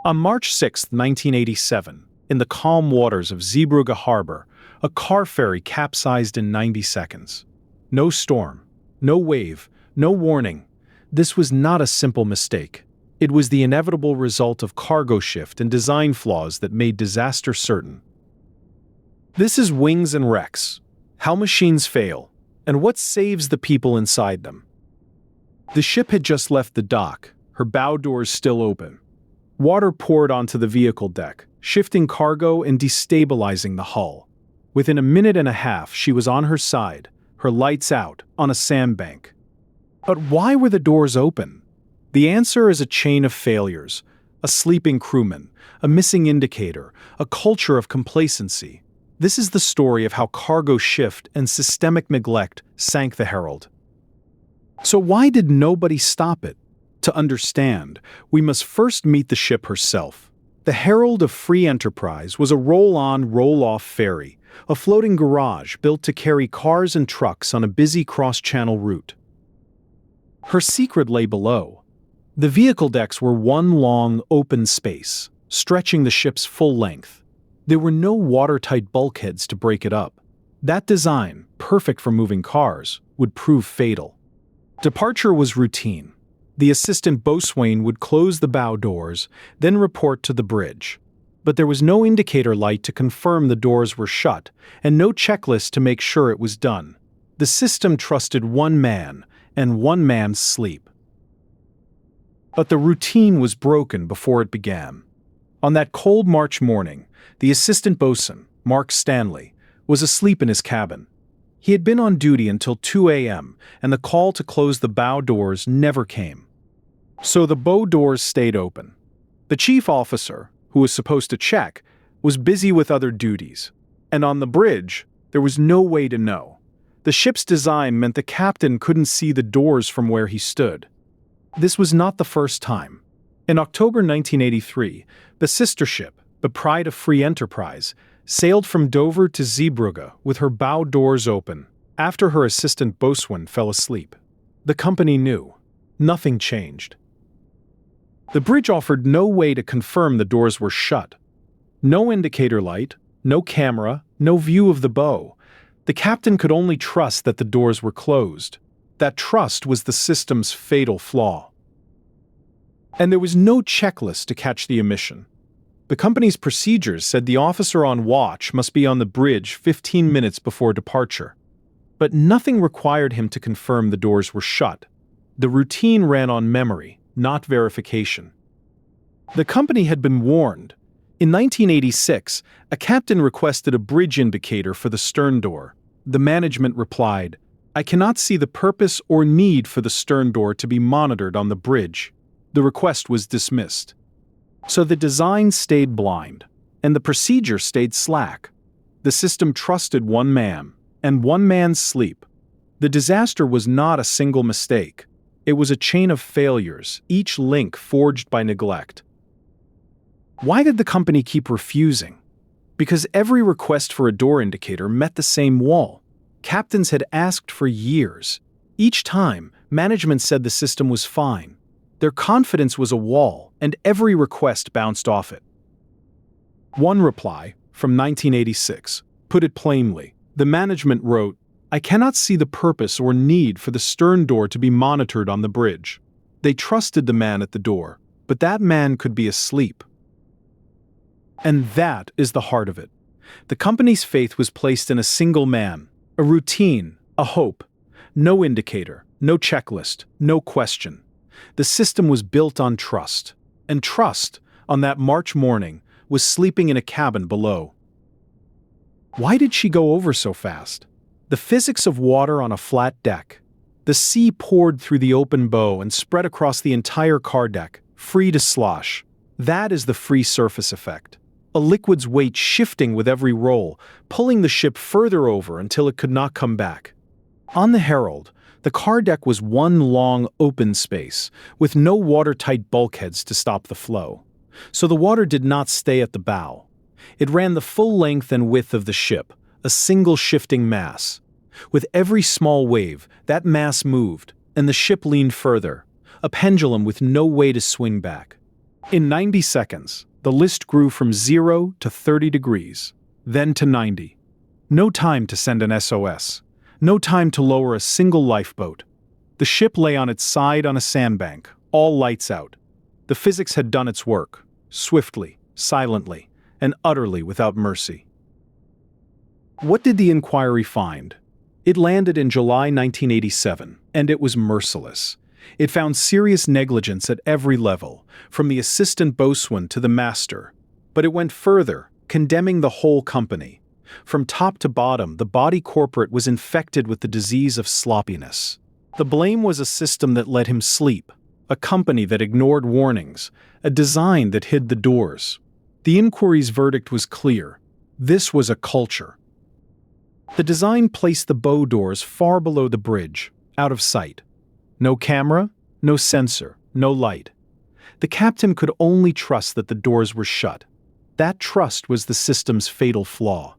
On March 6, 1987, in the calm waters of Zeebrugge harbor, a car ferry capsized in 90 seconds. No storm, no wave, no warning. This was not a simple mistake. It was the inevitable result of cargo shift and design flaws that made disaster certain. This is Wings and Wrecks: How Machines Fail, and What Saves the People Inside Them. The ship had just left the dock, her bow doors still open. Water poured onto the vehicle deck, shifting cargo and destabilizing the hull. Within a minute and a half, she was on her side, her lights out, on a sandbank. But why were the doors open? The answer is a chain of failures: a sleeping crewman, a missing indicator, a culture of complacency. This is the story of how cargo shift and systemic neglect sank the Herald. So why did nobody stop it? To understand, we must first meet the ship herself. The Herald of Free Enterprise was a roll-on, roll-off ferry, a floating garage built to carry cars and trucks on a busy cross-channel route. Her secret lay below. The vehicle decks were one long, open space, stretching the ship's full length. There were no watertight bulkheads to break it up. That design, perfect for moving cars, would prove fatal. Departure was routine. The assistant boatswain would close the bow doors, then report to the bridge. But there was no indicator light to confirm the doors were shut, and no checklist to make sure it was done. The system trusted one man, and one man's sleep. But the routine was broken before it began. On that cold March morning, the assistant boatswain, Mark Stanley, was asleep in his cabin. He had been on duty until 2 a.m., and the call to close the bow doors never came. So the bow doors stayed open. The chief officer, who was supposed to check, was busy with other duties. And on the bridge, there was no way to know. The ship's design meant the captain couldn't see the doors from where he stood. This was not the first time. In October 1983, the sister ship, the Pride of Free Enterprise, sailed from Dover to Zeebrugge with her bow doors open after her assistant boatswain fell asleep. The company knew. Nothing changed. The bridge offered no way to confirm the doors were shut. No indicator light, no camera, no view of the bow. The captain could only trust that the doors were closed. That trust was the system's fatal flaw. And there was no checklist to catch the omission. The company's procedures said the officer on watch must be on the bridge 15 minutes before departure. But nothing required him to confirm the doors were shut. The routine ran on memory, not verification. The company had been warned. In 1986, a captain requested a bridge indicator for the stern door. The management replied, "I cannot see the purpose or need for the stern door to be monitored on the bridge." The request was dismissed. So the design stayed blind, and the procedure stayed slack. The system trusted one man, and one man's sleep. The disaster was not a single mistake. It was a chain of failures, each link forged by neglect. Why did the company keep refusing? Because every request for a door indicator met the same wall. Captains had asked for years. Each time, management said the system was fine. Their confidence was a wall, and every request bounced off it. One reply, from 1986, put it plainly. The management wrote, "I cannot see the purpose or need for the stern door to be monitored on the bridge." They trusted the man at the door, but that man could be asleep. And that is the heart of it. The company's faith was placed in a single man, a routine, a hope. No indicator, no checklist, no question. The system was built on trust, and trust, on that March morning, was sleeping in a cabin below. Why did she go over so fast? The physics of water on a flat deck. The sea poured through the open bow and spread across the entire car deck, free to slosh. That is the free surface effect. A liquid's weight shifting with every roll, pulling the ship further over until it could not come back. On the Herald, the car deck was one long, open space, with no watertight bulkheads to stop the flow. So the water did not stay at the bow. It ran the full length and width of the ship, a single shifting mass. With every small wave, that mass moved, and the ship leaned further, a pendulum with no way to swing back. In 90 seconds, the list grew from 0 to 30 degrees, then to 90. No time to send an SOS. No time to lower a single lifeboat. The ship lay on its side on a sandbank, all lights out. The physics had done its work, swiftly, silently, and utterly without mercy. What did the inquiry find? It landed in July 1987, and it was merciless. It found serious negligence at every level, from the assistant boatswain to the master. But it went further, condemning the whole company. From top to bottom, the body corporate was infected with the disease of sloppiness. The blame was a system that let him sleep, a company that ignored warnings, a design that hid the doors. The inquiry's verdict was clear. This was a culture. The design placed the bow doors far below the bridge, out of sight. No camera, no sensor, no light. The captain could only trust that the doors were shut. That trust was the system's fatal flaw.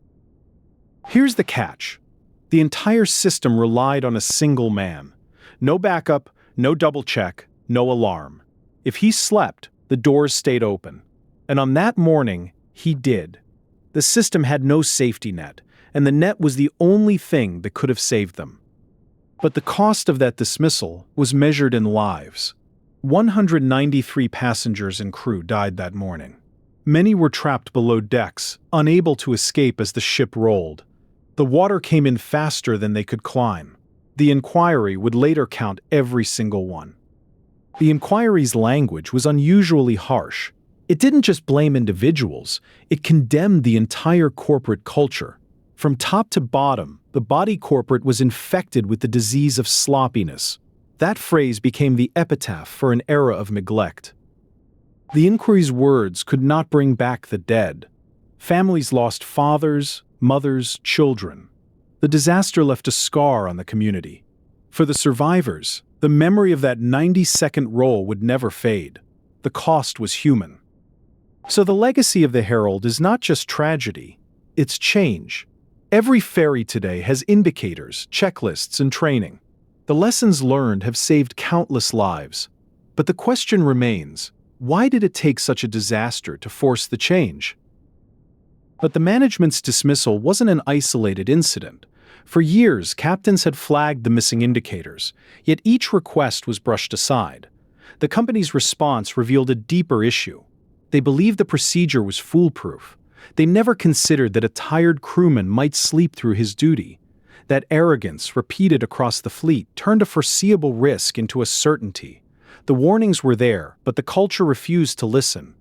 Here's the catch. The entire system relied on a single man. No backup, no double check, no alarm. If he slept, the doors stayed open. And on that morning, he did. The system had no safety net, and the net was the only thing that could have saved them. But the cost of that dismissal was measured in lives. 193 passengers and crew died that morning. Many were trapped below decks, unable to escape as the ship rolled. The water came in faster than they could climb. The inquiry would later count every single one. The inquiry's language was unusually harsh. It didn't just blame individuals, it condemned the entire corporate culture. From top to bottom, the body corporate was infected with the disease of sloppiness. That phrase became the epitaph for an era of neglect. The inquiry's words could not bring back the dead. Families lost fathers, mothers, children. The disaster left a scar on the community. For the survivors, the memory of that 90-second roll would never fade. The cost was human. So the legacy of the Herald is not just tragedy, it's change. Every ferry today has indicators, checklists, and training. The lessons learned have saved countless lives. But the question remains, why did it take such a disaster to force the change? But the management's dismissal wasn't an isolated incident. For years, captains had flagged the missing indicators, yet each request was brushed aside. The company's response revealed a deeper issue. They believed the procedure was foolproof. They never considered that a tired crewman might sleep through his duty. That arrogance, repeated across the fleet, turned a foreseeable risk into a certainty. The warnings were there, but the culture refused to listen.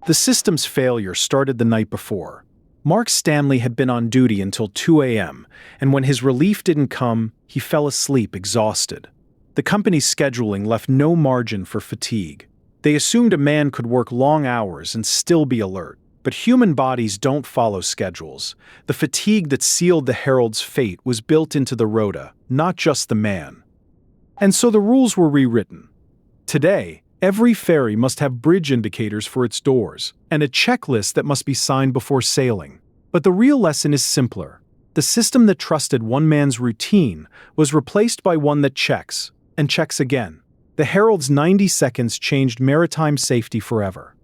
The system's failure started the night before. Mark Stanley had been on duty until 2 a.m., and when his relief didn't come, he fell asleep exhausted. The company's scheduling left no margin for fatigue. They assumed a man could work long hours and still be alert. But human bodies don't follow schedules. The fatigue that sealed the Herald's fate was built into the rota, not just the man. And so the rules were rewritten. Today, every ferry must have bridge indicators for its doors, and a checklist that must be signed before sailing. But the real lesson is simpler. The system that trusted one man's routine was replaced by one that checks, and checks again. The Herald's 90 seconds changed maritime safety forever.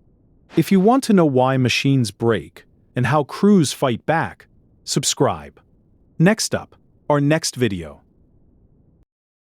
If you want to know why machines break and how crews fight back, subscribe. Next up, our next video.